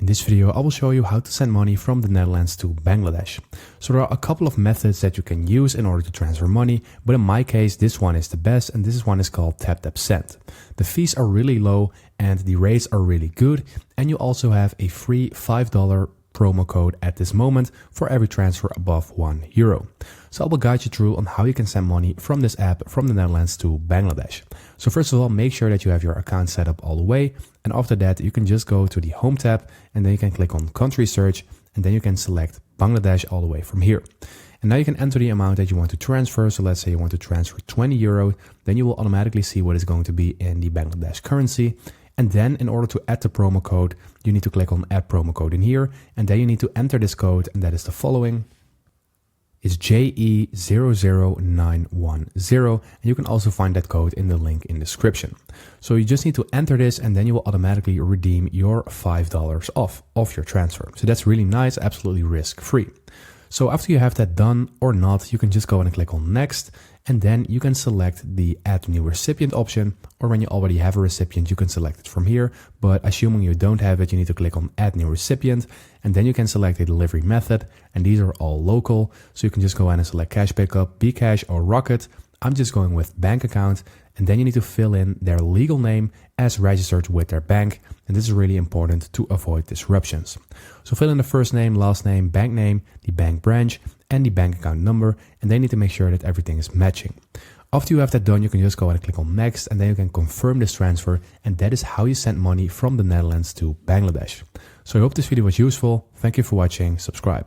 In this video, I will show you how to send money from the Netherlands to Bangladesh. So there are a couple of methods that you can use in order to transfer money, but in my case, this one is the best, and this one is called Tap Tap Send. The fees are really low and the rates are really good, and you also have a free $5 promo code at this moment for every transfer above €1. So I will guide you through on how you can send money from this app from the Netherlands to Bangladesh. So first of all, make sure that you have your account set up all the way. And after that, you can just go to the Home tab and then you can click on Country Search and then you can select Bangladesh all the way from here. And now you can enter the amount that you want to transfer. So let's say you want to transfer €20, then you will automatically see what is going to be in the Bangladesh currency. And then in order to add the promo code, you need to click on Add Promo Code in here. And then you need to enter this code, and that is the following. It's JE00910. And you can also find that code in the link in the description. So you just need to enter this, and then you will automatically redeem your $5 off your transfer. So that's really nice, absolutely risk-free. So after you have that done or not, you can just go and click on Next. And then you can select the Add New Recipient option, or when you already have a recipient, you can select it from here. But assuming you don't have it, you need to click on Add New Recipient, and then you can select a delivery method. And these are all local, so you can just go ahead and select cash pickup, Bcash, or Rocket. I'm just going with bank account, and then you need to fill in their legal name as registered with their bank. And this is really important to avoid disruptions. So fill in the first name, last name, bank name, the bank branch, and the bank account number, and then you need to make sure that everything is matching. After you have that done, you can just go ahead and click on Next, and then you can confirm this transfer, and that is how you send money from the Netherlands to Bangladesh. So I hope this video was useful. Thank you for watching. Subscribe.